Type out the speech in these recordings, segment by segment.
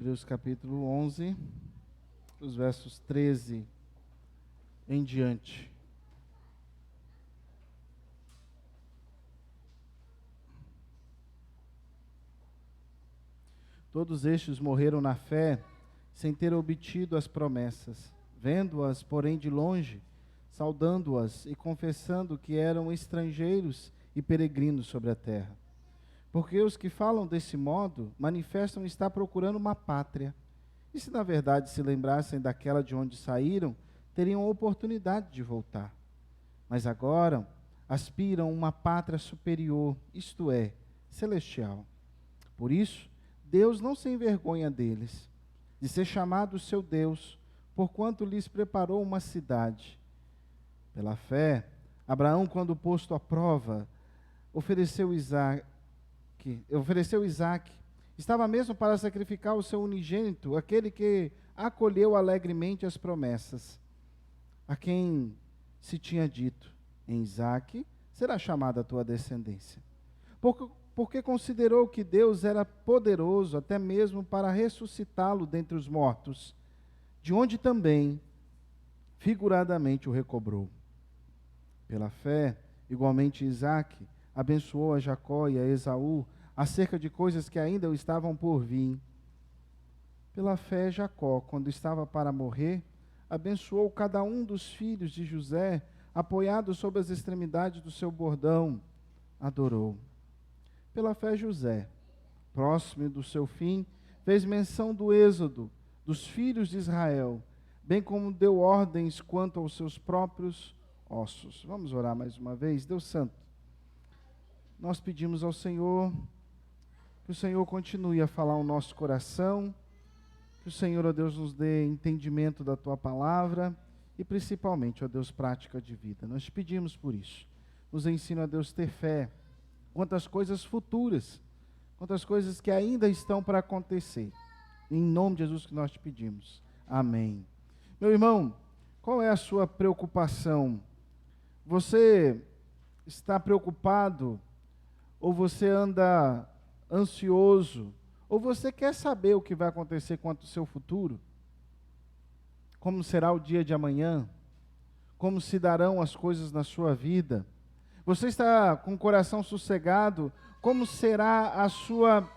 Hebreus capítulo 11, os versos 13 em diante. Todos estes morreram na fé, sem ter obtido as promessas, vendo-as, porém, de longe, saudando-as e confessando que eram estrangeiros e peregrinos sobre a terra. Porque os que falam desse modo manifestam estar procurando uma pátria. E se na verdade se lembrassem daquela de onde saíram, teriam a oportunidade de voltar. Mas agora aspiram uma pátria superior, isto é, celestial. Por isso, Deus não se envergonha deles, de ser chamado seu Deus, porquanto lhes preparou uma cidade. Pela fé, Abraão, quando posto à prova, ofereceu Isaque. Estava mesmo para sacrificar o seu unigênito, aquele que acolheu alegremente as promessas, a quem se tinha dito: em Isaque será chamada a tua descendência. Porque considerou que Deus era poderoso até mesmo para ressuscitá-lo dentre os mortos, de onde também figuradamente o recobrou. Pela fé, igualmente Isaque abençoou a Jacó e a Esaú acerca de coisas que ainda estavam por vir. Pela fé, Jacó, quando estava para morrer, abençoou cada um dos filhos de José, apoiado sobre as extremidades do seu bordão, adorou. Pela fé, José, próximo do seu fim, fez menção do êxodo dos filhos de Israel, bem como deu ordens quanto aos seus próprios ossos. Vamos orar mais uma vez. Deus Santo, nós pedimos ao Senhor que o Senhor continue a falar ao nosso coração, que o Senhor, ó Deus, nos dê entendimento da Tua palavra e principalmente, ó Deus, prática de vida. Nós te pedimos por isso. Nos ensina, ó Deus, ter fé quanto às coisas futuras, quanto às coisas que ainda estão para acontecer. Em nome de Jesus que nós te pedimos. Amém. Meu irmão, qual é a sua preocupação? Você está preocupado? Ou você anda ansioso? Ou você quer saber o que vai acontecer quanto ao seu futuro? Como será o dia de amanhã? Como se darão as coisas na sua vida? Você está com o coração sossegado? Como será a sua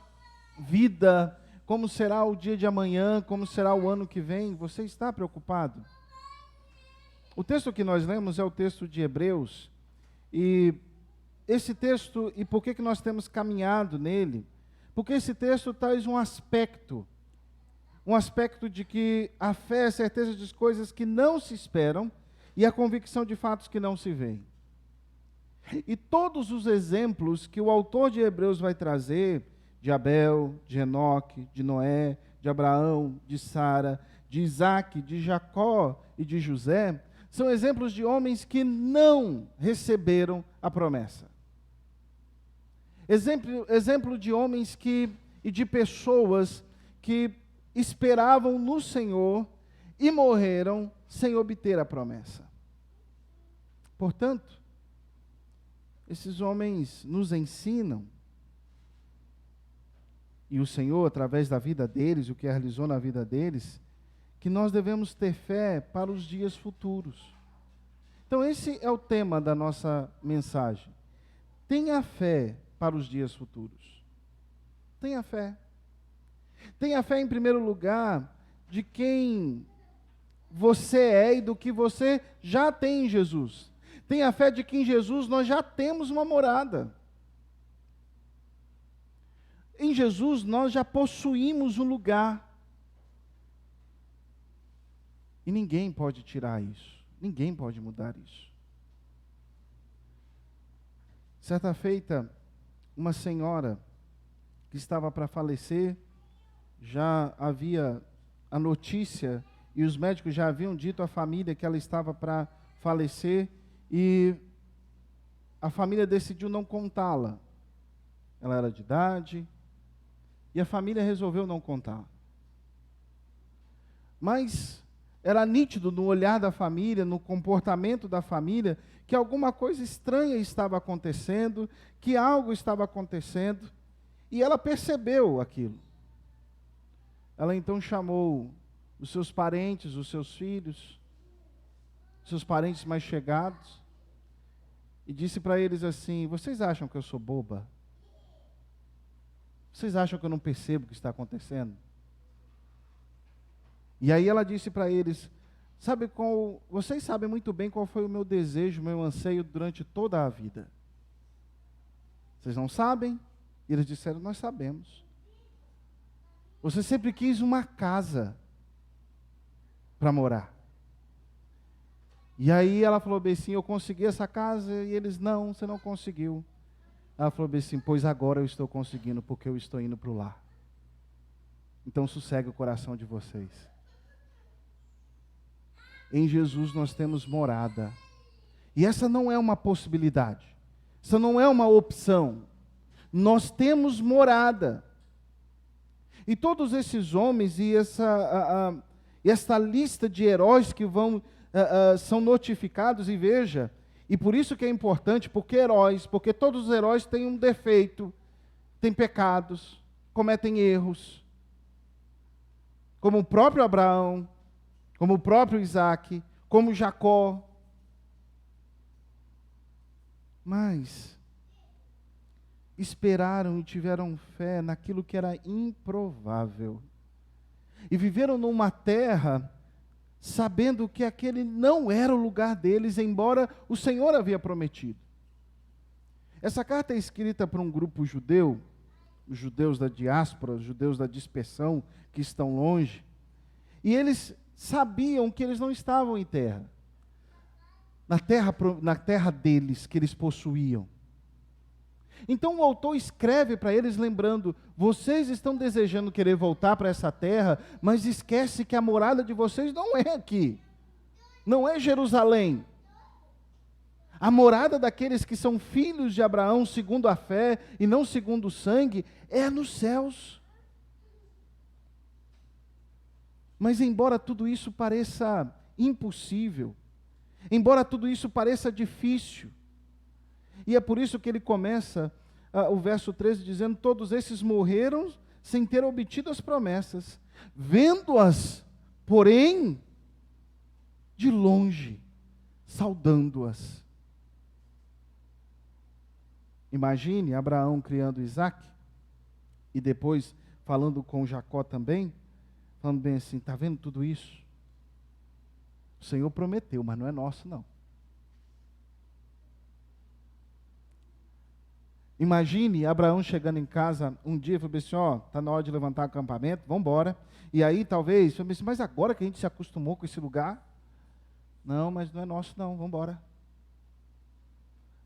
vida? Como será o dia de amanhã? Como será o ano que vem? Você está preocupado? O texto que nós lemos é o texto de Hebreus. E esse texto, e por que nós temos caminhado nele? Porque esse texto traz um aspecto de que a fé é a certeza de coisas que não se esperam e a convicção de fatos que não se veem. E todos os exemplos que o autor de Hebreus vai trazer, de Abel, de Enoque, de Noé, de Abraão, de Sara, de Isaque, de Jacó e de José, são exemplos de homens que não receberam a promessa. Exemplo de homens e de pessoas que esperavam no Senhor e morreram sem obter a promessa. Portanto, esses homens nos ensinam, e o Senhor, através da vida deles, o que realizou na vida deles, que nós devemos ter fé para os dias futuros. Então esse é o tema da nossa mensagem. Tenha fé para os dias futuros. Tenha fé. Tenha fé, em primeiro lugar, de quem você é e do que você já tem em Jesus. Tenha fé de que em Jesus nós já temos uma morada. Em Jesus nós já possuímos um lugar. E ninguém pode tirar isso. Ninguém pode mudar isso. Certa feita, uma senhora que estava para falecer, já havia a notícia e os médicos já haviam dito à família que ela estava para falecer e a família decidiu não contá-la. Ela era de idade e a família resolveu não contar. Mas era nítido no olhar da família, no comportamento da família, que alguma coisa estranha estava acontecendo, que algo estava acontecendo, e ela percebeu aquilo. ela então chamou os seus parentes, os seus filhos, seus parentes mais chegados, e disse para eles assim: vocês acham que eu sou boba? Vocês acham que eu não percebo o que está acontecendo? E aí ela disse para eles: vocês sabem muito bem qual foi o meu desejo, o meu anseio durante toda a vida. Vocês não sabem? E eles disseram: nós sabemos. Você sempre quis uma casa para morar. E aí ela falou bem assim: eu consegui essa casa. E eles: não, você não conseguiu. Ela falou bem assim: pois agora eu estou conseguindo, porque eu estou indo para o lar. Então sossegue o coração de vocês. Em Jesus nós temos morada. E essa não é uma possibilidade. Essa não é uma opção. Nós temos morada. E todos esses homens e esta lista de heróis que são notificados, e veja, e por isso que é importante, porque todos os heróis têm um defeito, têm pecados, cometem erros, como o próprio Abraão, como o próprio Isaac, como Jacó. Mas esperaram e tiveram fé naquilo que era improvável. E viveram numa terra sabendo que aquele não era o lugar deles, embora o Senhor havia prometido. Essa carta é escrita para um grupo judeu, os judeus da diáspora, os judeus da dispersão, que estão longe, e eles sabiam que eles não estavam em terra, na terra deles, que eles possuíam. Então o autor escreve para eles lembrando: vocês estão desejando querer voltar para essa terra, mas esquece que a morada de vocês não é aqui, não é Jerusalém. A morada daqueles que são filhos de Abraão segundo a fé e não segundo o sangue é nos céus. Mas embora tudo isso pareça impossível, embora tudo isso pareça difícil, e é por isso que ele começa o verso 13 dizendo: todos esses morreram sem ter obtido as promessas, vendo-as, porém, de longe, saudando-as. Imagine Abraão criando Isaac, e depois falando com Jacó também, falando bem assim: está vendo tudo isso? O Senhor prometeu, mas não é nosso não. Imagine Abraão chegando em casa um dia e falando assim: ó, está na hora de levantar o acampamento, vamos embora. E aí talvez, mas agora que a gente se acostumou com esse lugar, não, mas não é nosso não, vamos embora.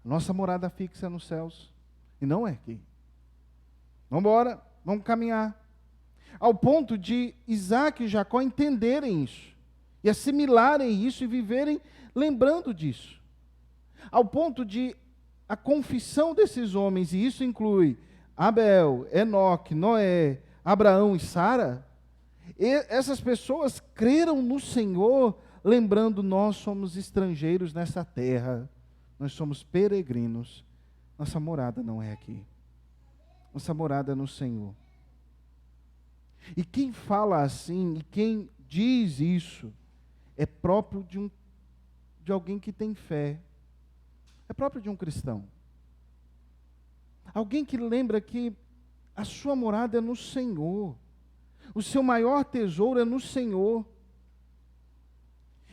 Nossa morada fixa é nos céus, e não é aqui. Vamos embora, vamos caminhar. Ao ponto de Isaac e Jacó entenderem isso, e assimilarem isso, e viverem lembrando disso. Ao ponto de a confissão desses homens, e isso inclui Abel, Enoque, Noé, Abraão e Sara, essas pessoas creram no Senhor, lembrando: nós somos estrangeiros nessa terra, nós somos peregrinos, nossa morada não é aqui, nossa morada é no Senhor. E quem fala assim, e quem diz isso, é próprio de alguém que tem fé, é próprio de um cristão. Alguém que lembra que a sua morada é no Senhor, o seu maior tesouro é no Senhor.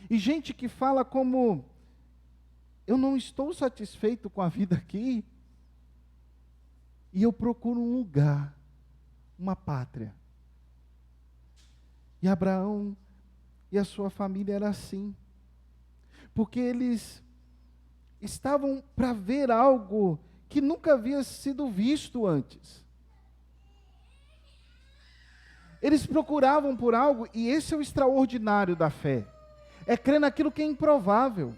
E gente que fala como: eu não estou satisfeito com a vida aqui, e eu procuro um lugar, uma pátria. E Abraão e a sua família era assim, porque eles estavam para ver algo que nunca havia sido visto antes. Eles procuravam por algo, e esse é o extraordinário da fé, é crer naquilo que é improvável.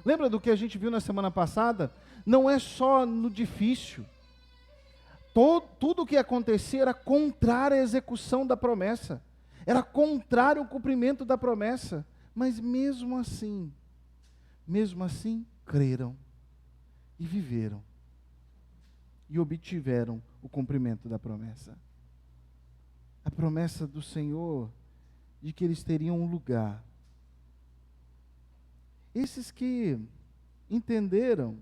Lembra do que a gente viu na semana passada? Não é só no difícil. Tudo o que acontecia era contrário à execução da promessa, era contrário ao cumprimento da promessa, mas mesmo assim, creram e viveram e obtiveram o cumprimento da promessa. a promessa do Senhor de que eles teriam um lugar. Esses que entenderam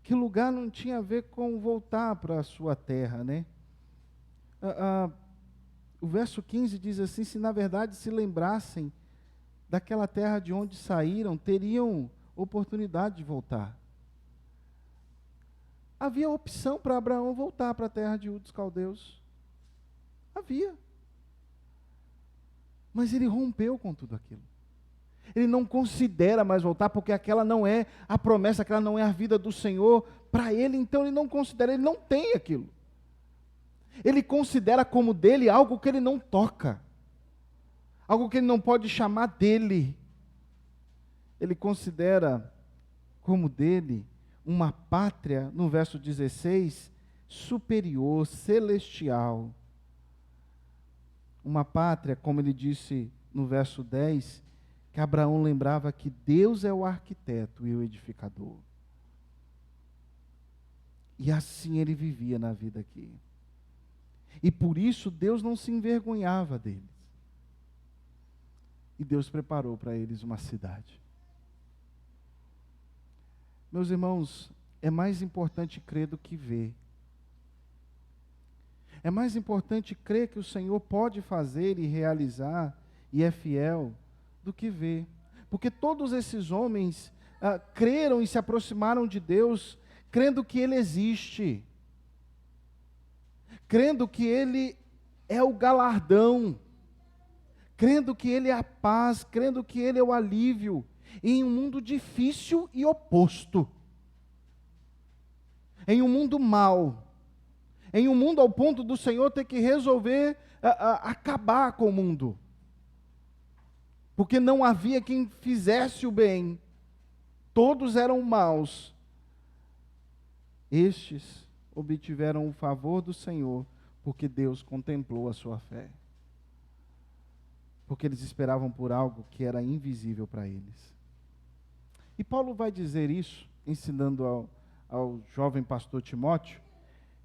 que lugar não tinha a ver com voltar para a sua terra, né? O verso 15 diz assim: se na verdade se lembrassem daquela terra de onde saíram, teriam oportunidade de voltar. Havia opção para Abraão voltar para a terra de Ur dos Caldeus. Havia. Mas ele rompeu com tudo aquilo. Ele não considera mais voltar, porque aquela não é a promessa, aquela não é a vida do Senhor para ele, então ele não considera, ele não tem aquilo. Ele considera como dele algo que ele não toca, algo que ele não pode chamar dele. Ele considera como dele uma pátria, no verso 16, superior, celestial. Uma pátria, como ele disse no verso 10, que Abraão lembrava que Deus é o arquiteto e o edificador. E assim ele vivia na vida aqui. E por isso Deus não se envergonhava deles. E Deus preparou para eles uma cidade. Meus irmãos, é mais importante crer do que ver. É mais importante crer que o Senhor pode fazer e realizar, e é fiel, do que ver. Porque todos esses homens creram e se aproximaram de Deus, crendo que Ele existe, crendo que Ele é o galardão, crendo que Ele é a paz, crendo que Ele é o alívio, em um mundo difícil e oposto, em um mundo mau, em um mundo ao ponto do Senhor ter que resolver acabar com o mundo, porque não havia quem fizesse o bem, todos eram maus. Estes obtiveram o favor do Senhor, porque Deus contemplou a sua fé, porque eles esperavam por algo que era invisível para eles. E Paulo vai dizer isso, ensinando ao jovem pastor Timóteo,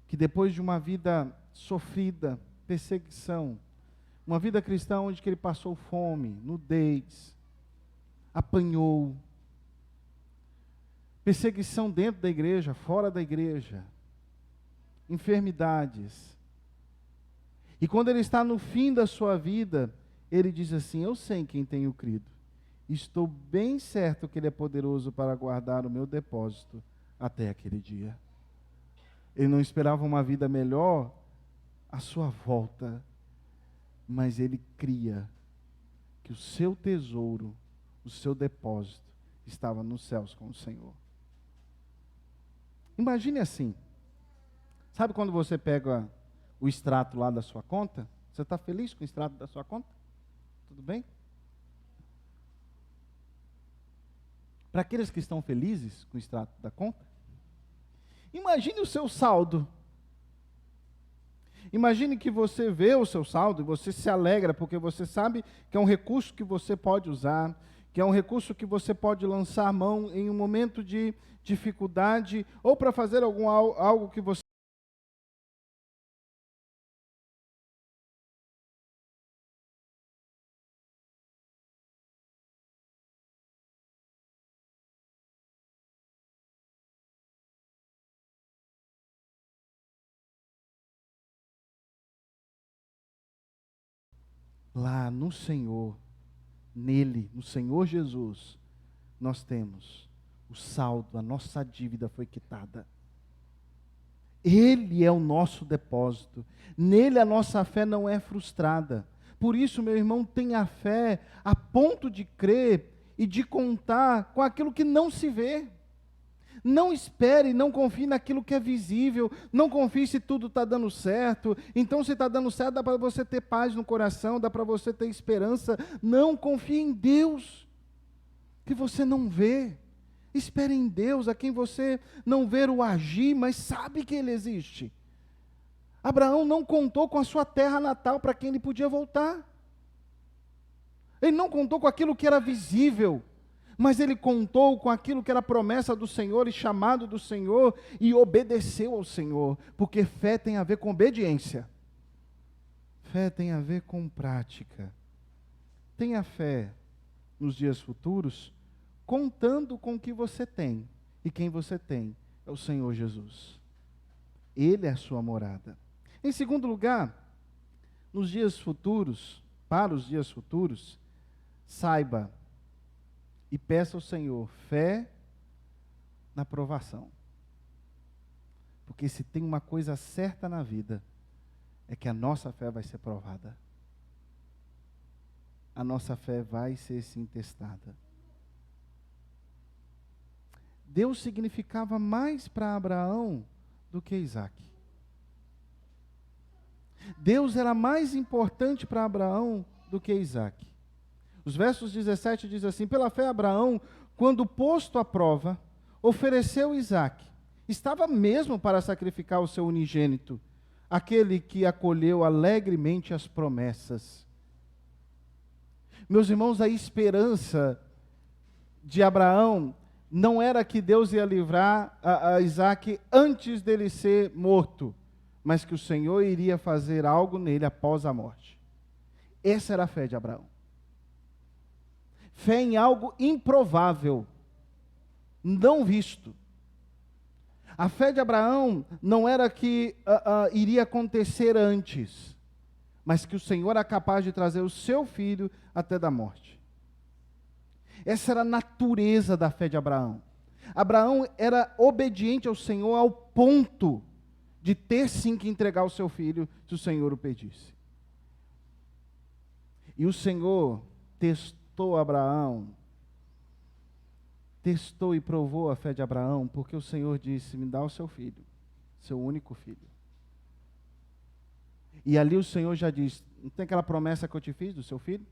que depois de uma vida sofrida, perseguição, uma vida cristã onde que ele passou fome, nudez, apanhou, perseguição dentro da igreja, fora da igreja, enfermidades. E quando ele está no fim da sua vida, ele diz assim: eu sei em quem tenho crido, estou bem certo que Ele é poderoso para guardar o meu depósito até aquele dia. Ele não esperava uma vida melhor à sua volta, mas ele cria que o seu tesouro, o seu depósito, estava nos céus com o Senhor. Imagine assim, sabe quando você pega o extrato lá da sua conta? Você está feliz com o extrato da sua conta? Tudo bem? Para aqueles que estão felizes com o extrato da conta, imagine o seu saldo. Imagine que você vê o seu saldo e você se alegra, porque você sabe que é um recurso que você pode usar, que é um recurso que você pode lançar a mão em um momento de dificuldade, ou para fazer algo que você lá no Senhor, nele, no Senhor Jesus, nós temos o saldo, a nossa dívida foi quitada. Ele é o nosso depósito, nele a nossa fé não é frustrada. Por isso, meu irmão, tenha fé a ponto de crer e de contar com aquilo que não se vê. Não espere, não confie naquilo que é visível, não confie se tudo está dando certo. Então, se está dando certo, dá para você ter paz no coração, dá para você ter esperança. Não confie em Deus, que você não vê. Espere em Deus, a quem você não vê o agir, mas sabe que Ele existe. Abraão não contou com a sua terra natal para quem ele podia voltar. Ele não contou com aquilo que era visível, mas ele contou com aquilo que era promessa do Senhor e chamado do Senhor, e obedeceu ao Senhor, porque fé tem a ver com obediência. Fé tem a ver com prática. Tenha fé nos dias futuros, contando com o que você tem. E quem você tem é o Senhor Jesus. Ele é a sua morada. Em segundo lugar, nos dias futuros, para os dias futuros, saiba e peça ao Senhor fé na provação. Porque se tem uma coisa certa na vida, é que a nossa fé vai ser provada. A nossa fé vai ser sim testada. Deus significava mais para Abraão do que Isaac. Deus era mais importante para Abraão do que Isaac. Os versos 17 diz assim: pela fé Abraão, quando posto à prova, ofereceu Isaac. Estava mesmo para sacrificar o seu unigênito, aquele que acolheu alegremente as promessas. Meus irmãos, a esperança de Abraão não era que Deus ia livrar a Isaac antes dele ser morto, mas que o Senhor iria fazer algo nele após a morte. Essa era a fé de Abraão. Fé em algo improvável, não visto. A fé de Abraão não era que iria acontecer antes, mas que o Senhor era capaz de trazer o seu filho até da morte. Essa era a natureza da fé de Abraão. Abraão era obediente ao Senhor ao ponto de ter sim que entregar o seu filho, se o Senhor o pedisse. E o Senhor testou Abraão, testou e provou a fé de Abraão, porque o Senhor disse: me dá o seu filho, seu único filho. E ali o Senhor já diz: não tem aquela promessa que eu te fiz do seu filho,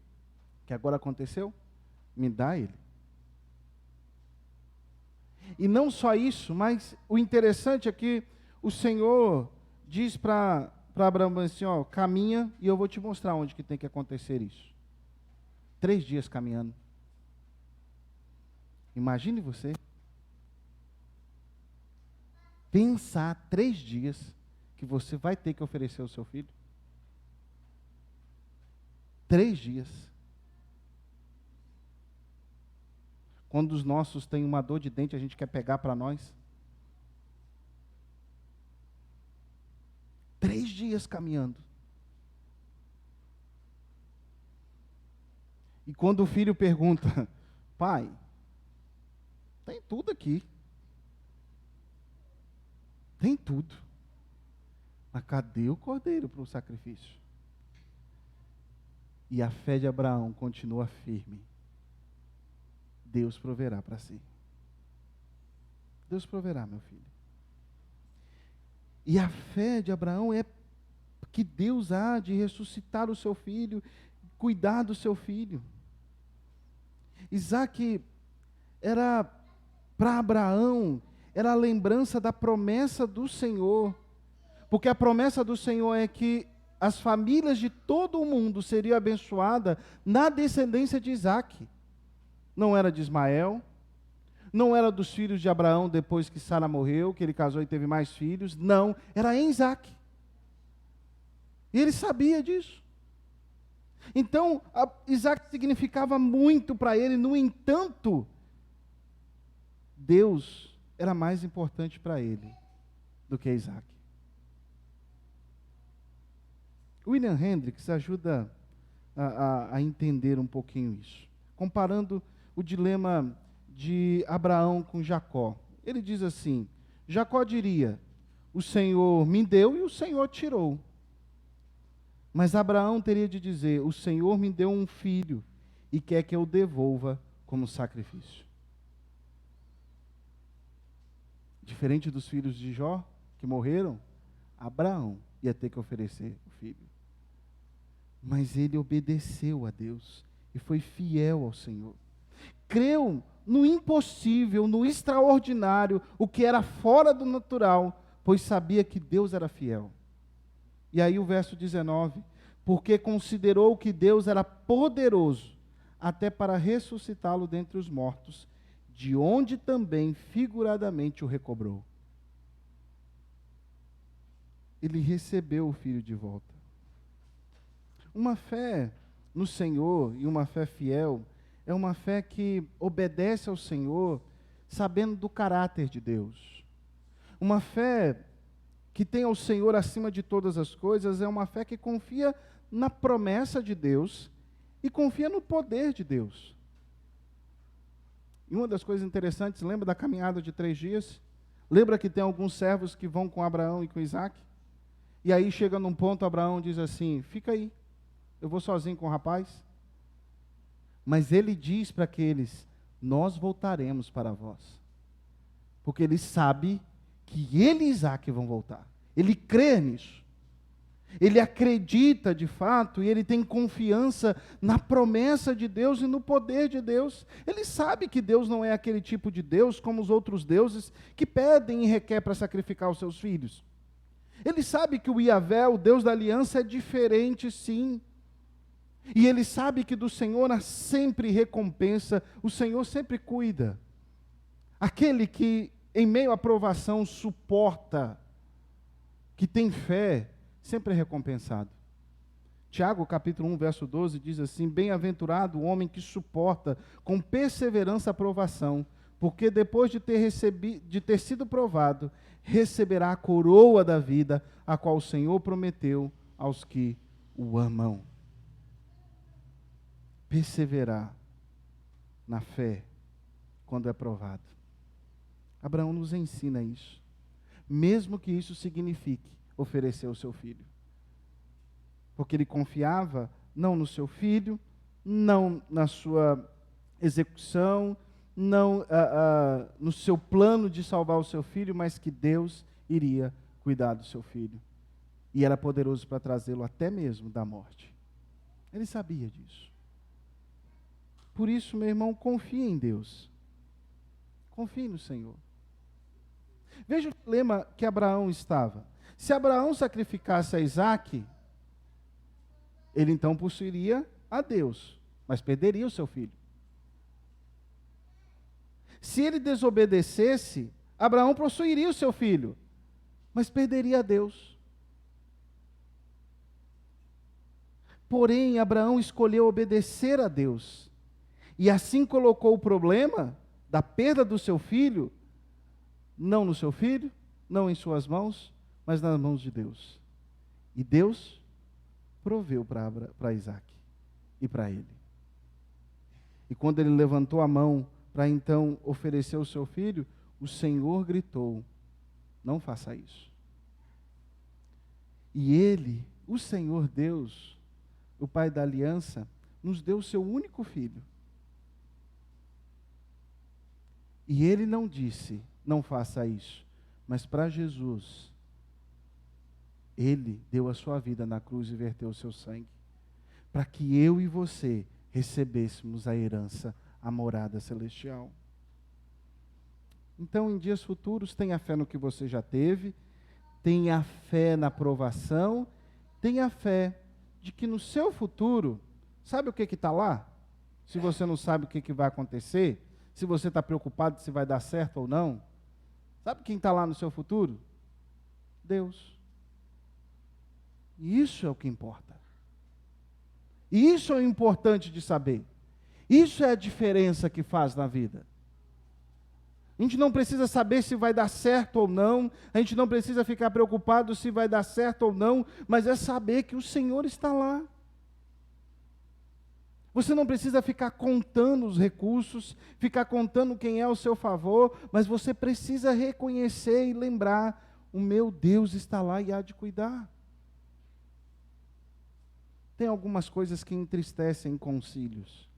que agora aconteceu? Me dá ele. E não só isso, mas o interessante é que o Senhor diz para Abraão assim: ó, caminha e eu vou te mostrar onde que tem que acontecer isso. 3 dias caminhando. Imagine você pensar 3 dias que você vai ter que oferecer o seu filho. 3 dias. Quando os nossos têm uma dor de dente, a gente quer pegar para nós. 3 dias caminhando. E quando o filho pergunta: pai, tem tudo aqui. Tem tudo. Mas cadê o cordeiro para o sacrifício? E a fé de Abraão continua firme. Deus proverá para si. Deus proverá, meu filho. E a fé de Abraão é que Deus há de ressuscitar o seu filho, cuidar do seu filho. Isaac era, para Abraão, era a lembrança da promessa do Senhor. Porque a promessa do Senhor é que as famílias de todo o mundo seriam abençoadas na descendência de Isaac. Não era de Ismael, não era dos filhos de Abraão depois que Sara morreu, que ele casou e teve mais filhos. Não, era em Isaac. E ele sabia disso. Então, Isaac significava muito para ele. No entanto, Deus era mais importante para ele do que Isaac. William Hendricks ajuda a entender um pouquinho isso, comparando o dilema de Abraão com Jacó. Ele diz assim: Jacó diria: o Senhor me deu e o Senhor tirou. Mas Abraão teria de dizer: o Senhor me deu um filho e quer que eu devolva como sacrifício. Diferente dos filhos de Jó, que morreram, Abraão ia ter que oferecer o filho. Mas ele obedeceu a Deus e foi fiel ao Senhor. Creu no impossível, no extraordinário, o que era fora do natural, pois sabia que Deus era fiel. E aí o verso 19: porque considerou que Deus era poderoso até para ressuscitá-lo dentre os mortos, de onde também figuradamente o recobrou. Ele recebeu o filho de volta. Uma fé no Senhor e uma fé fiel é uma fé que obedece ao Senhor, sabendo do caráter de Deus. Uma fé que tem ao Senhor acima de todas as coisas é uma fé que confia na promessa de Deus e confia no poder de Deus. E uma das coisas interessantes, lembra da caminhada de 3 dias? Lembra que tem alguns servos que vão com Abraão e com Isaac? E aí chega num ponto, Abraão diz assim, fica aí, eu vou sozinho com o rapaz. Mas ele diz para aqueles, nós voltaremos para vós. Porque ele sabe que ele e Isaac vão voltar. Ele crê nisso. Ele acredita de fato e ele tem confiança na promessa de Deus e no poder de Deus. Ele sabe que Deus não é aquele tipo de Deus como os outros deuses que pedem e requerem para sacrificar os seus filhos. Ele sabe que o Yahvé, o Deus da aliança, é diferente sim. E ele sabe que do Senhor há sempre recompensa, o Senhor sempre cuida. Aquele que em meio à provação suporta, que tem fé, sempre é recompensado. Tiago, capítulo 1, verso 12, diz assim, bem-aventurado o homem que suporta com perseverança a provação, porque depois de ter sido provado, receberá a coroa da vida, a qual o Senhor prometeu aos que o amam. Perseverar na fé quando é provado. Abraão nos ensina isso, mesmo que isso signifique oferecer o seu filho. Porque ele confiava não no seu filho, não na sua execução, não no seu plano de salvar o seu filho, mas que Deus iria cuidar do seu filho. E era poderoso para trazê-lo até mesmo da morte. Ele sabia disso. Por isso, meu irmão, confie em Deus. Confie no Senhor. Veja o dilema que Abraão estava. Se Abraão sacrificasse a Isaac, ele então possuiria a Deus, mas perderia o seu filho. Se ele desobedecesse, Abraão possuiria o seu filho, mas perderia a Deus. Porém, Abraão escolheu obedecer a Deus. E assim colocou o problema da perda do seu filho, não no seu filho, não em suas mãos, mas nas mãos de Deus. E Deus proveu para Isaac e para ele. E quando ele levantou a mão para então oferecer o seu filho, o Senhor gritou, não faça isso. E ele, o Senhor Deus, o Pai da aliança, nos deu o seu único filho. E ele não disse, não faça isso, mas para Jesus, ele deu a sua vida na cruz e verteu o seu sangue, para que eu e você recebêssemos a herança, a morada celestial. Então, em dias futuros, tenha fé no que você já teve, tenha fé na provação, tenha fé de que no seu futuro, sabe o que está lá? Se você não sabe o que vai acontecer, se você está preocupado se vai dar certo ou não, sabe quem está lá no seu futuro? Deus. E isso é o que importa. E isso é o importante de saber. Isso é a diferença que faz na vida. A gente não precisa saber se vai dar certo ou não, a gente não precisa ficar preocupado se vai dar certo ou não, mas é saber que o Senhor está lá. Você não precisa ficar contando os recursos, ficar contando quem é ao seu favor, mas você precisa reconhecer e lembrar, o meu Deus está lá e há de cuidar. Tem algumas coisas que entristecem concílios.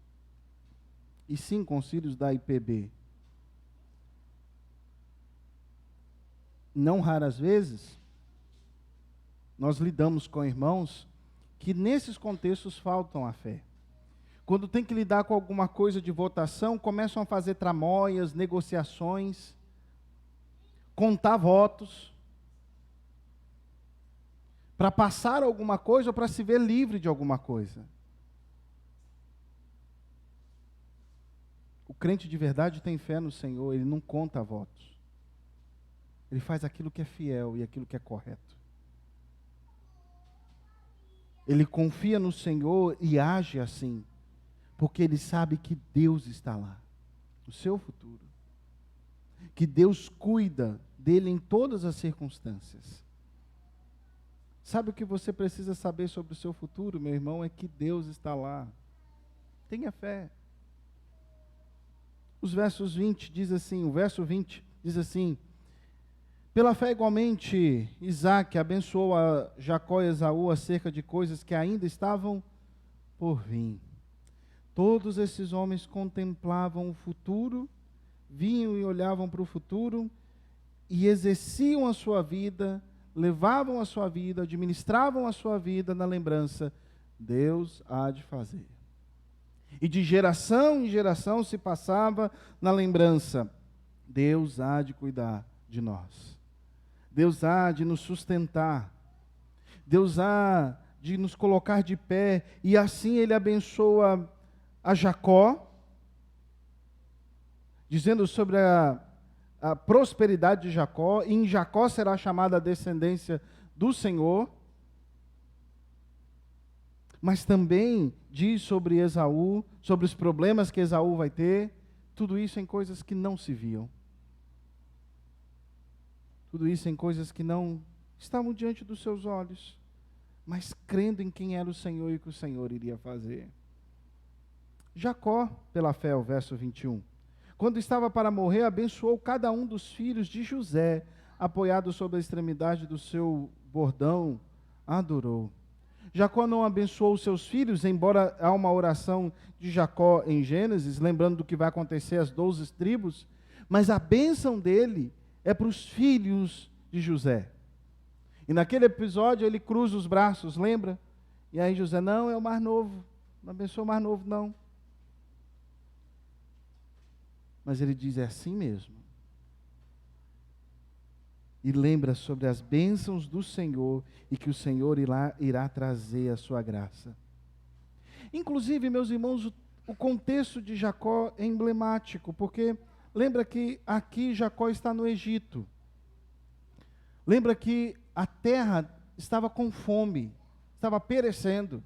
E sim, concílios da IPB. Não raras vezes, nós lidamos com irmãos que nesses contextos faltam a fé. Quando tem que lidar com alguma coisa de votação, começam a fazer tramóias, negociações, contar votos, para passar alguma coisa ou para se ver livre de alguma coisa. O crente de verdade tem fé no Senhor, ele não conta votos. Ele faz aquilo que é fiel e aquilo que é correto. Ele confia no Senhor e age assim, porque ele sabe que Deus está lá, no seu futuro. Que Deus cuida dele em todas as circunstâncias. Sabe o que você precisa saber sobre o seu futuro, meu irmão? É que Deus está lá. Tenha fé. O verso 20 diz assim: pela fé igualmente, Isaque abençoou a Jacó e Esaú acerca de coisas que ainda estavam por vir. Todos esses homens contemplavam o futuro, vinham e olhavam para o futuro, e exerciam a sua vida, levavam a sua vida, administravam a sua vida na lembrança: Deus há de fazer. E de geração em geração se passava na lembrança: Deus há de cuidar de nós. Deus há de nos sustentar. Deus há de nos colocar de pé. E assim ele abençoa a Jacó, dizendo sobre a prosperidade de Jacó. E em Jacó será chamada a descendência do Senhor. Mas também diz sobre Esaú, sobre os problemas que Esaú vai ter. Tudo isso em coisas que não se viam. Tudo isso em coisas que não estavam diante dos seus olhos, mas crendo em quem era o Senhor e o que o Senhor iria fazer. Jacó, pela fé, o verso 21, quando estava para morrer, abençoou cada um dos filhos de José, apoiado sobre a extremidade do seu bordão, adorou. Jacó não abençoou os seus filhos, embora há uma oração de Jacó em Gênesis, lembrando do que vai acontecer às 12 tribos, mas a bênção dele é para os filhos de José. E naquele episódio ele cruza os braços, lembra? E aí José: não, é o mais novo, não abençoa o mais novo não. Mas ele diz: é assim mesmo. E lembra sobre as bênçãos do Senhor e que o Senhor irá trazer a sua graça. Inclusive, meus irmãos, o contexto de Jacó é emblemático, porque lembra que aqui Jacó está no Egito. Lembra que a terra estava com fome, estava perecendo.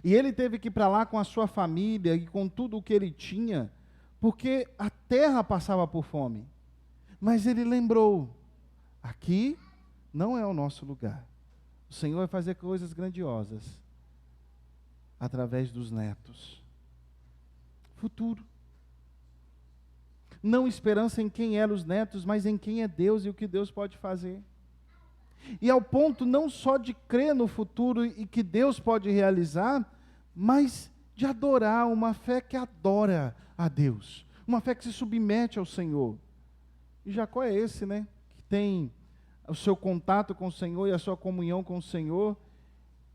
E ele teve que ir para lá com a sua família e com tudo o que ele tinha, porque a terra passava por fome. Mas ele lembrou: aqui não é o nosso lugar. O Senhor vai fazer coisas grandiosas através dos netos. Futuro. Não esperança em quem eram os netos, mas em quem é Deus e o que Deus pode fazer. E ao ponto não só de crer no futuro e que Deus pode realizar, mas de adorar, uma fé que adora a Deus, uma fé que se submete ao Senhor. E Jacó é esse, né? Que tem o seu contato com o Senhor e a sua comunhão com o Senhor,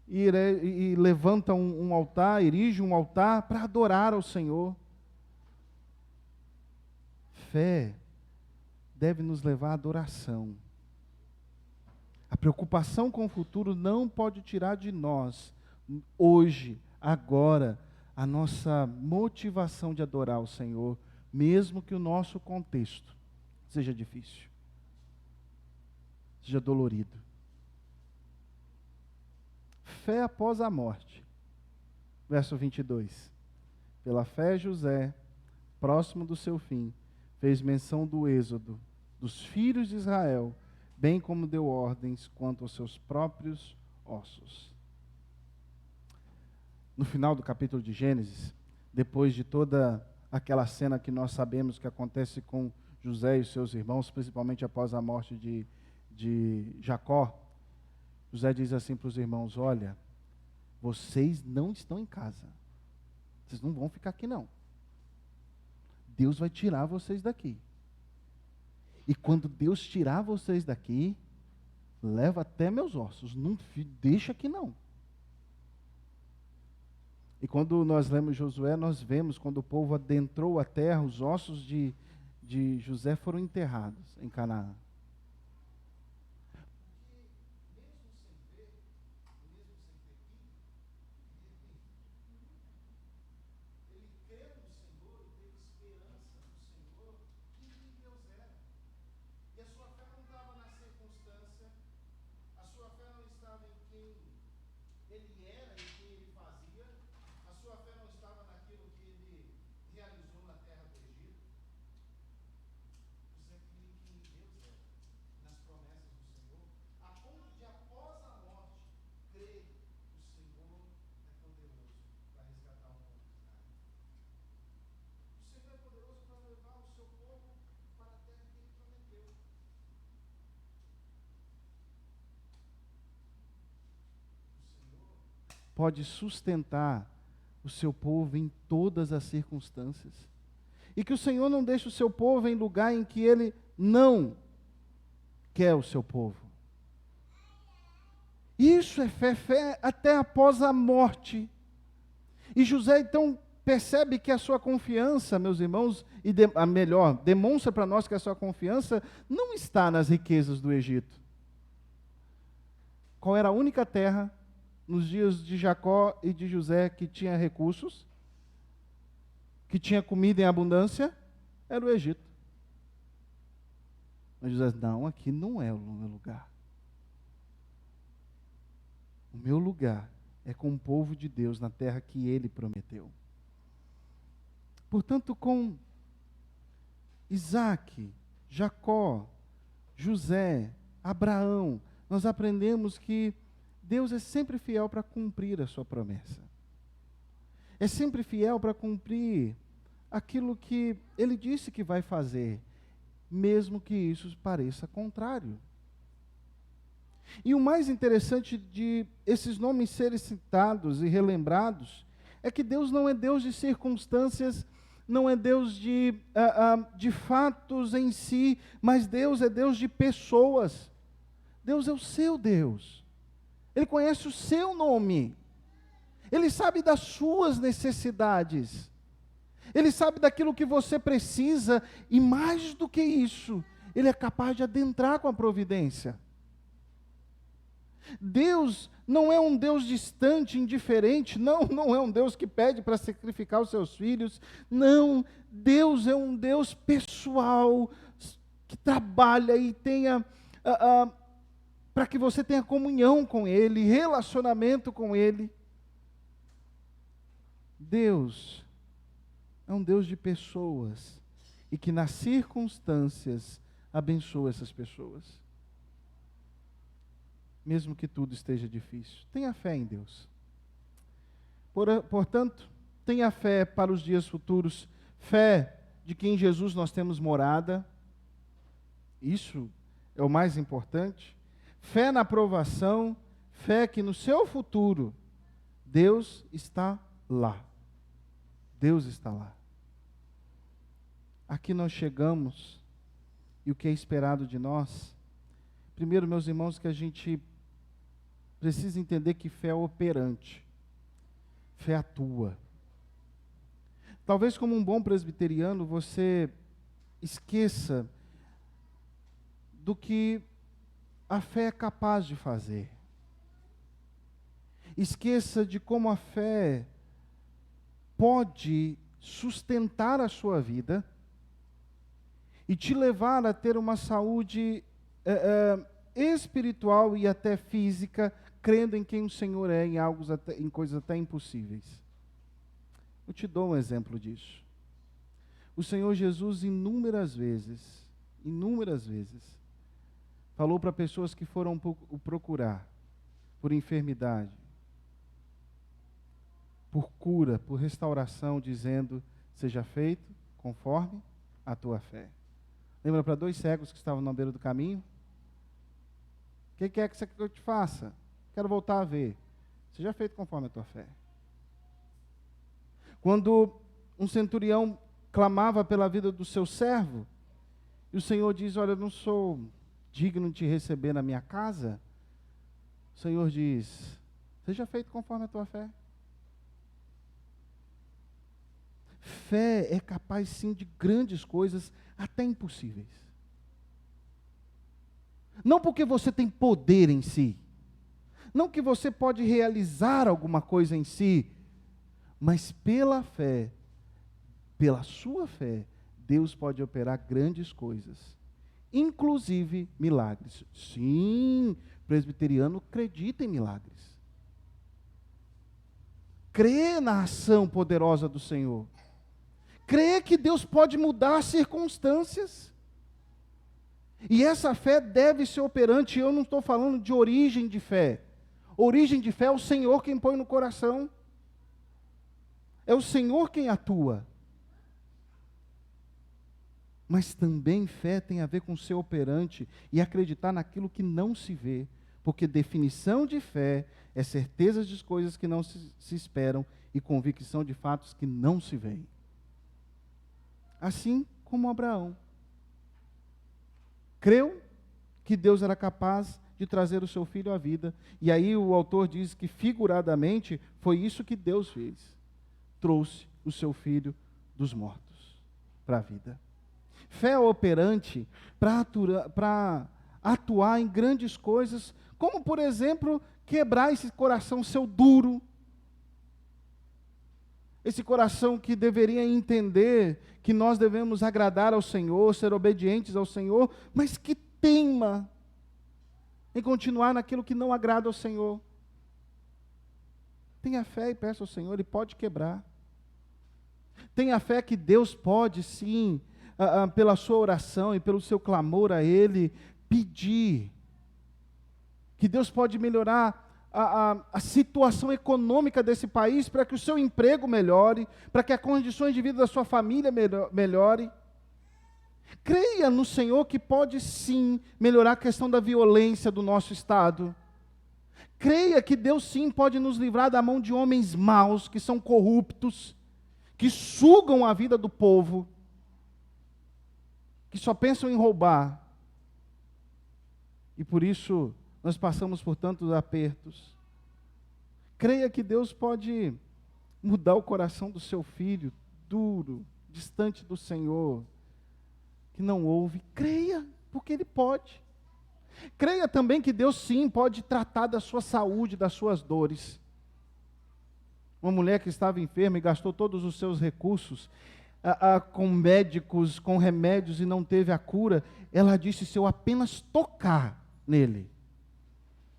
e levanta um altar, erige um altar para adorar ao Senhor. Fé deve nos levar à adoração. A preocupação com o futuro não pode tirar de nós, hoje, agora, a nossa motivação de adorar o Senhor, mesmo que o nosso contexto seja difícil, seja dolorido. Fé após a morte. Verso 22. Pela fé José, próximo do seu fim, fez menção do êxodo dos filhos de Israel, bem como deu ordens quanto aos seus próprios ossos. No final do capítulo de Gênesis, depois de toda aquela cena que nós sabemos que acontece com José e os seus irmãos, principalmente após a morte de Jacó, José diz assim para os irmãos: olha, vocês não estão em casa, vocês não vão ficar aqui não. Deus vai tirar vocês daqui. E quando Deus tirar vocês daqui, leva até meus ossos, não deixa aqui não. E quando nós lemos Josué, nós vemos quando o povo adentrou a terra, os ossos de José foram enterrados em Canaã. ele era e o que ele fazia. A sua fé não estava naquilo que ele realizou na terra do Egito. José cria quem Deus é, nas promessas do Senhor, a ponto de, após a morte, crer que o Senhor é poderoso para resgatar o povo de Israel. O Senhor é poderoso para levar o seu povo para a terra que ele prometeu. Pode sustentar o seu povo em todas as circunstâncias. E que o Senhor não deixe o seu povo em lugar em que ele não quer o seu povo. Isso é fé, fé até após a morte. E José então percebe que a sua confiança, meus irmãos, demonstra para nós que a sua confiança não está nas riquezas do Egito. Qual era a única terra nos dias de Jacó e de José que tinha recursos, que tinha comida em abundância? Era o Egito. Mas José disse, não, aqui não é o meu lugar. O meu lugar é com o povo de Deus na terra que ele prometeu. Portanto, com Isaac, Jacó, José, Abraão, nós aprendemos que Deus é sempre fiel para cumprir a sua promessa. É sempre fiel para cumprir aquilo que ele disse que vai fazer, mesmo que isso pareça contrário. E o mais interessante de esses nomes serem citados e relembrados é que Deus não é Deus de circunstâncias, não é Deus de fatos em si, mas Deus é Deus de pessoas. Deus é o seu Deus. Ele conhece o seu nome. Ele sabe das suas necessidades. Ele sabe daquilo que você precisa e mais do que isso, Ele é capaz de adentrar com a providência. Deus não é um Deus distante, indiferente, não é um Deus que pede para sacrificar os seus filhos, não, Deus é um Deus pessoal, que trabalha e tenha, para que você tenha comunhão com Ele, relacionamento com Ele. Deus é um Deus de pessoas, e que nas circunstâncias abençoa essas pessoas. Mesmo que tudo esteja difícil. Tenha fé em Deus. Portanto, tenha fé para os dias futuros. Fé de que em Jesus nós temos morada. Isso é o mais importante. Fé na aprovação. Fé que no seu futuro, Deus está lá. Deus está lá. Aqui nós chegamos. E o que é esperado de nós? Primeiro, meus irmãos, que a gente precisa entender que fé é operante. Fé atua. Talvez como um bom presbiteriano, você esqueça do que a fé é capaz de fazer. Esqueça de como a fé pode sustentar a sua vida e te levar a ter uma saúde espiritual e até física, crendo em quem o Senhor é, em coisas até impossíveis. Eu te dou um exemplo disso. O Senhor Jesus inúmeras vezes, falou para pessoas que foram o procurar, por enfermidade, por cura, por restauração, dizendo, seja feito conforme a tua fé. Lembra para 2 cegos que estavam na beira do caminho? O que quer que eu te faça? Quero voltar a ver. Seja feito conforme a tua fé. Quando um centurião clamava pela vida do seu servo, e o Senhor diz, olha, eu não sou digno de te receber na minha casa, o Senhor diz, seja feito conforme a tua fé. Fé é capaz sim de grandes coisas, até impossíveis. Não porque você tem poder em si, não que você pode realizar alguma coisa em si, mas pela fé, pela sua fé, Deus pode operar grandes coisas, inclusive milagres. Sim, presbiteriano acredita em milagres. Crê na ação poderosa do Senhor. Crê que Deus pode mudar as circunstâncias. E essa fé deve ser operante. Eu não estou falando de origem de fé. Origem de fé é o Senhor quem põe no coração. É o Senhor quem atua. Mas também fé tem a ver com ser operante e acreditar naquilo que não se vê. Porque definição de fé é certeza de coisas que não se esperam e convicção de fatos que não se veem. Assim como Abraão. Creu que Deus era capaz de trazer o seu filho à vida. E aí o autor diz que figuradamente foi isso que Deus fez. Trouxe o seu filho dos mortos para a vida. Fé operante para atuar em grandes coisas, como por exemplo, quebrar esse coração seu duro. Esse coração que deveria entender que nós devemos agradar ao Senhor, ser obedientes ao Senhor, mas que teima em continuar naquilo que não agrada ao Senhor. Tenha fé e peça ao Senhor, Ele pode quebrar. Tenha fé que Deus pode sim, pela sua oração e pelo seu clamor a Ele, pedir. Que Deus pode melhorar a situação econômica desse país para que o seu emprego melhore, para que as condições de vida da sua família melhore. Creia no Senhor que pode sim melhorar a questão da violência do nosso estado. Creia que Deus sim pode nos livrar da mão de homens maus, que são corruptos, que sugam a vida do povo, que só pensam em roubar. E por isso nós passamos por tantos apertos. Creia que Deus pode mudar o coração do seu filho, duro, distante do Senhor, que não ouve. Creia, porque Ele pode. Creia também que Deus sim pode tratar da sua saúde, das suas dores. Uma mulher que estava enferma e gastou todos os seus recursos com médicos, com remédios e não teve a cura, ela disse: se eu apenas tocar nele,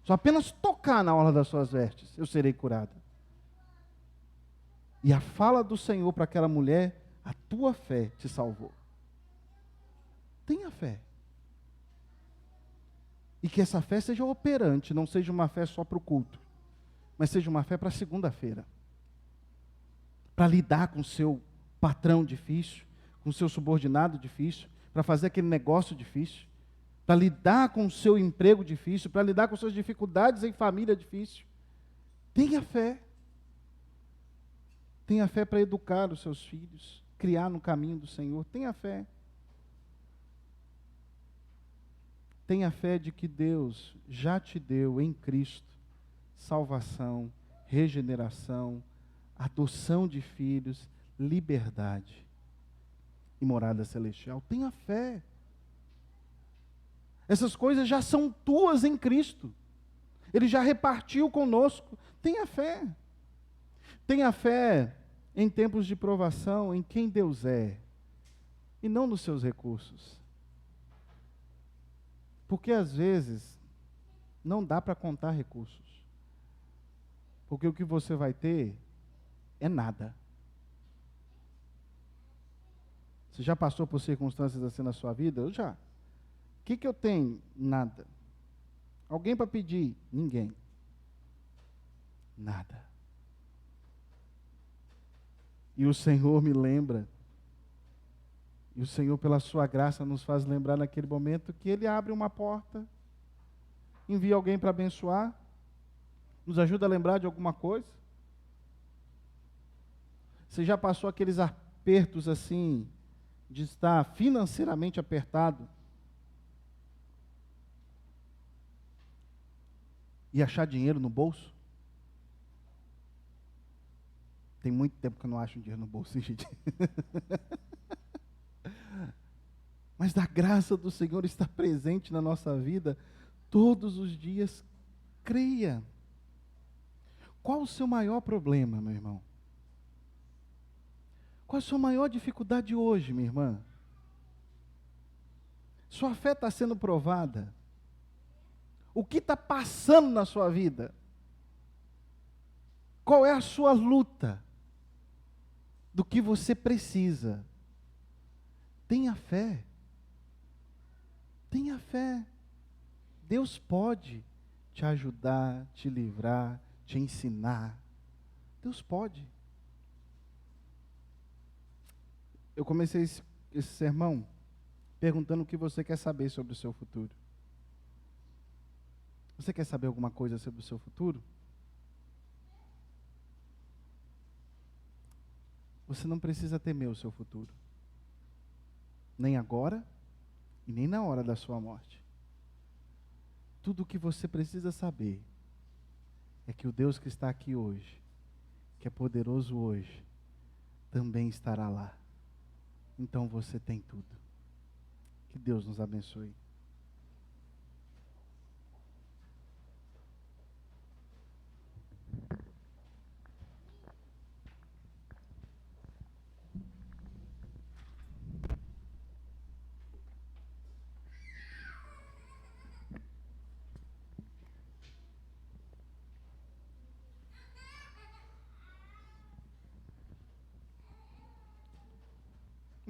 só apenas tocar na orla das suas vestes, eu serei curada. E a fala do Senhor para aquela mulher: a tua fé te salvou. Tenha fé. E que essa fé seja operante, não seja uma fé só para o culto, mas seja uma fé para segunda-feira. Para lidar com o seu patrão difícil, com o seu subordinado difícil, para fazer aquele negócio difícil, para lidar com o seu emprego difícil, para lidar com suas dificuldades em família difícil. Tenha fé. Tenha fé para educar os seus filhos, criar no caminho do Senhor. Tenha fé. Tenha fé de que Deus já te deu em Cristo salvação, regeneração, adoção de filhos, liberdade e morada celestial. Tenha fé. Essas coisas já são tuas em Cristo. Ele já repartiu conosco. Tenha fé. Tenha fé em tempos de provação, em quem Deus é, e não nos seus recursos. Porque às vezes não dá para contar recursos. Porque o que você vai ter é nada. Você já passou por circunstâncias assim na sua vida? Eu já. O que eu tenho? Nada. Alguém para pedir? Ninguém. Nada. E o Senhor me lembra, e o Senhor, pela sua graça, nos faz lembrar naquele momento que Ele abre uma porta, envia alguém para abençoar, nos ajuda a lembrar de alguma coisa. Você já passou aqueles apertos assim, de estar financeiramente apertado, e achar dinheiro no bolso? Tem muito tempo que eu não acho dinheiro no bolso, hein, gente? Mas a graça do Senhor está presente na nossa vida todos os dias. Creia. Qual o seu maior problema, meu irmão? Qual a sua maior dificuldade hoje, minha irmã? Sua fé está sendo provada? O que está passando na sua vida? Qual é a sua luta? Do que você precisa? Tenha fé. Tenha fé. Deus pode te ajudar, te livrar, te ensinar. Deus pode. Eu comecei esse sermão perguntando o que você quer saber sobre o seu futuro. Você quer saber alguma coisa sobre o seu futuro? Você não precisa temer o seu futuro. Nem agora e nem na hora da sua morte. Tudo o que você precisa saber é que o Deus que está aqui hoje, que é poderoso hoje, também estará lá. Então você tem tudo. Que Deus nos abençoe.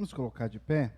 Vamos colocar de pé?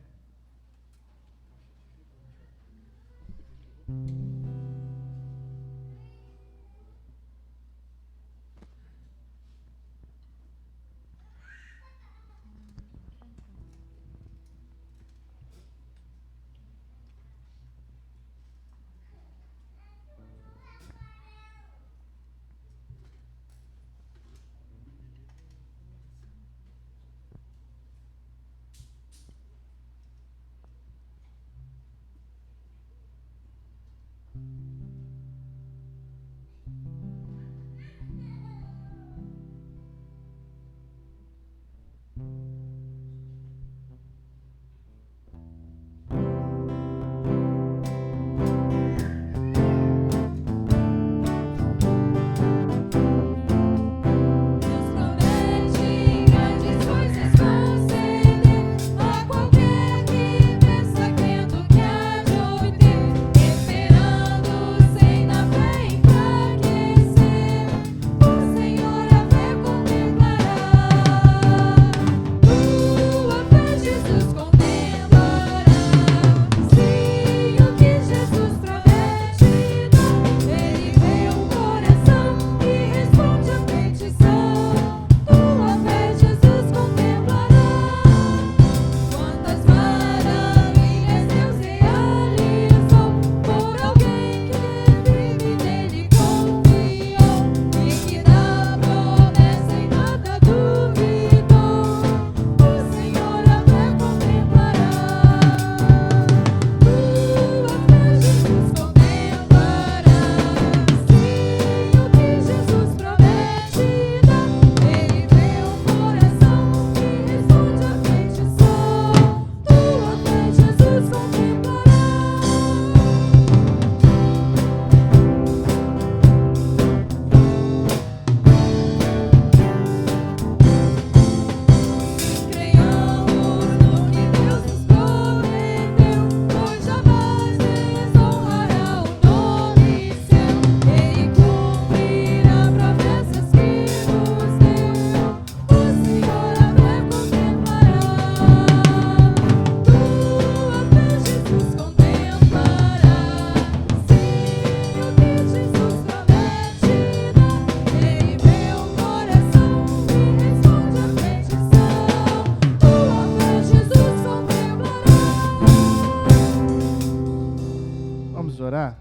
Orar?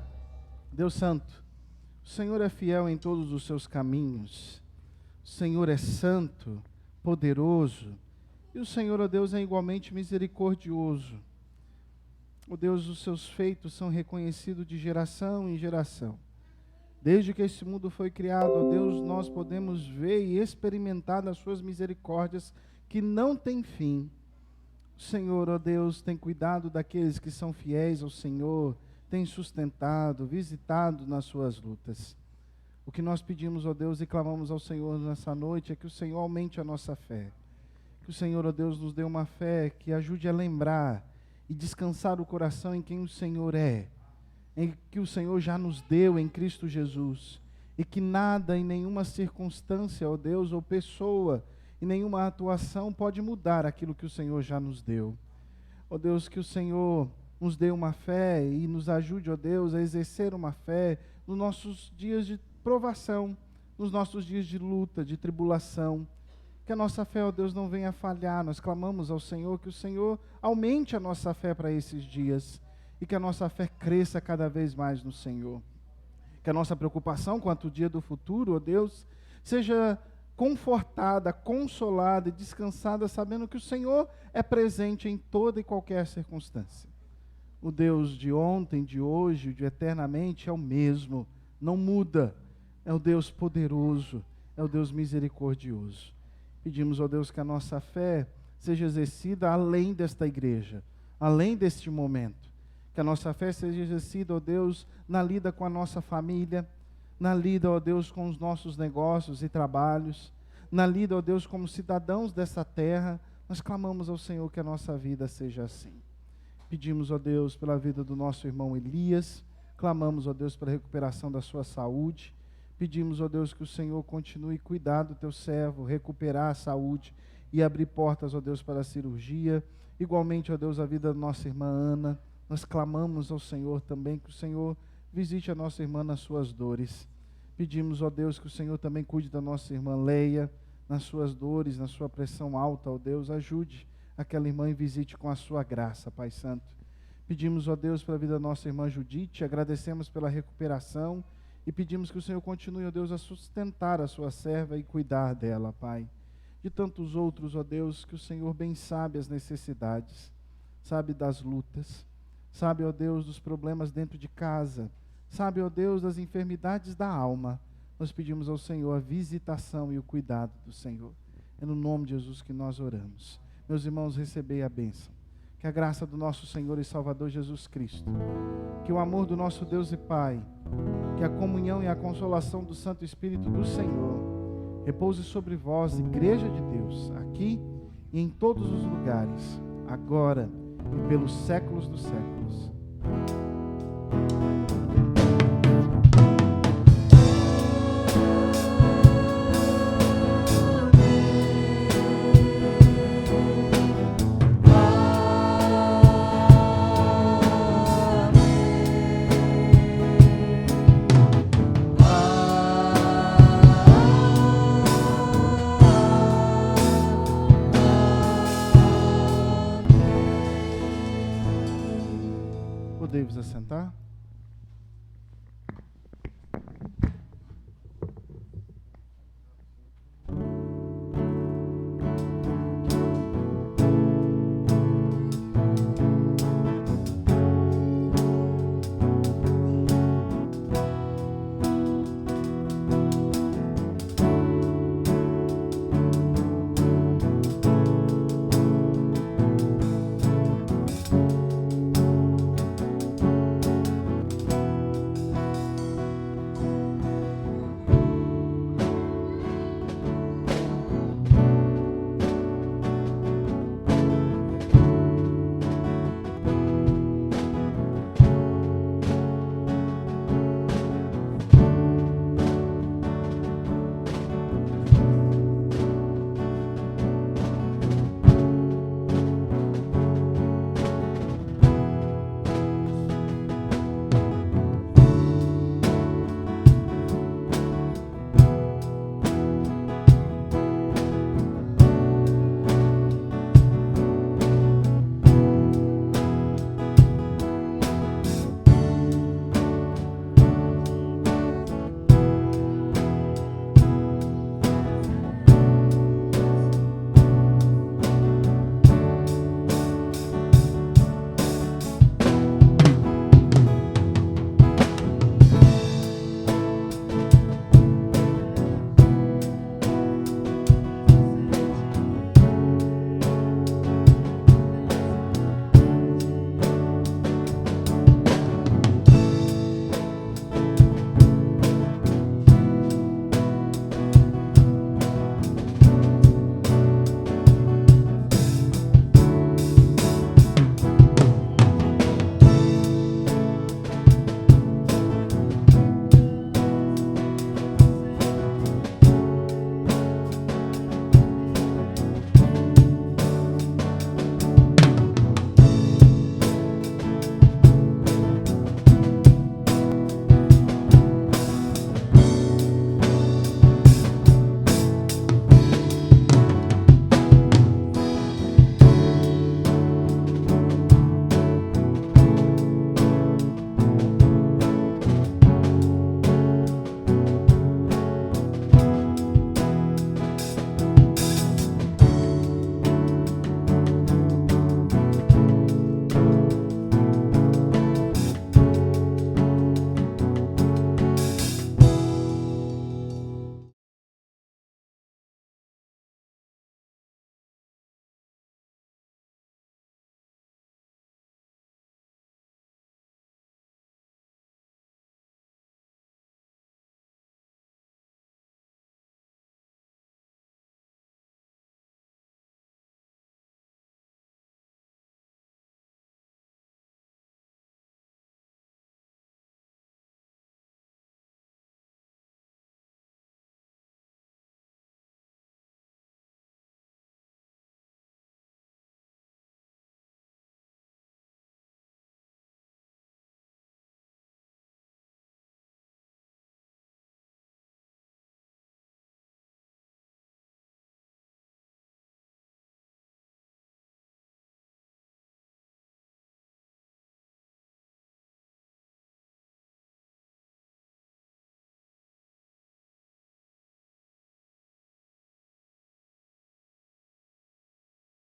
Deus Santo, o Senhor é fiel em todos os seus caminhos, o Senhor é santo, poderoso, e o Senhor, ó Deus, é igualmente misericordioso. Ó Deus, os seus feitos são reconhecidos de geração em geração. Desde que esse mundo foi criado, ó Deus, nós podemos ver e experimentar das suas misericórdias que não têm fim. O Senhor, ó Deus, tem cuidado daqueles que são fiéis ao Senhor, tem sustentado, visitado nas suas lutas. O que nós pedimos, ó Deus, e clamamos ao Senhor nessa noite, é que o Senhor aumente a nossa fé. Que o Senhor, ó Deus, nos dê uma fé que ajude a lembrar e descansar o coração em quem o Senhor é, em que o Senhor já nos deu em Cristo Jesus, e que nada em nenhuma circunstância, ó Deus, ou pessoa, e nenhuma atuação pode mudar aquilo que o Senhor já nos deu. Ó Deus, que o Senhor nos dê uma fé e nos ajude, ó Deus, a exercer uma fé nos nossos dias de provação, nos nossos dias de luta, de tribulação. Que a nossa fé, ó Deus, não venha falhar. Nós clamamos ao Senhor que o Senhor aumente a nossa fé para esses dias e que a nossa fé cresça cada vez mais no Senhor. Que a nossa preocupação quanto ao dia do futuro, ó Deus, seja confortada, consolada e descansada, sabendo que o Senhor é presente em toda e qualquer circunstância. O Deus de ontem, de hoje, de eternamente é o mesmo, não muda. É o Deus poderoso, é o Deus misericordioso. Pedimos, ó Deus, que a nossa fé seja exercida além desta igreja, além deste momento. Que a nossa fé seja exercida, ó Deus, na lida com a nossa família, na lida, ó Deus, com os nossos negócios e trabalhos, na lida, ó Deus, como cidadãos dessa terra. Nós clamamos ao Senhor que a nossa vida seja assim. Pedimos, ó Deus, pela vida do nosso irmão Elias, clamamos, ó Deus, pela recuperação da sua saúde. Pedimos, ó Deus, que o Senhor continue a cuidar do teu servo, recuperar a saúde e abrir portas, ó Deus, para a cirurgia. Igualmente, ó Deus, a vida da nossa irmã Ana. Nós clamamos ao Senhor também que o Senhor visite a nossa irmã nas suas dores. Pedimos, ó Deus, que o Senhor também cuide da nossa irmã Leia, nas suas dores, na sua pressão alta, ó Deus. Ajude aquela irmã e visite com a sua graça, Pai Santo. Pedimos, ó Deus, pela vida da nossa irmã Judite, agradecemos pela recuperação e pedimos que o Senhor continue, ó Deus, a sustentar a sua serva e cuidar dela, Pai. De tantos outros, ó Deus, que o Senhor bem sabe as necessidades, sabe das lutas, sabe, ó Deus, dos problemas dentro de casa, sabe, ó Deus, das enfermidades da alma. Nós pedimos ao Senhor a visitação e o cuidado do Senhor. É no nome de Jesus que nós oramos. Meus irmãos, recebei a bênção. Que a graça do nosso Senhor e Salvador Jesus Cristo, que o amor do nosso Deus e Pai, que a comunhão e a consolação do Santo Espírito do Senhor repouse sobre vós, Igreja de Deus, aqui e em todos os lugares, agora e pelos séculos dos séculos. Podemos assentar?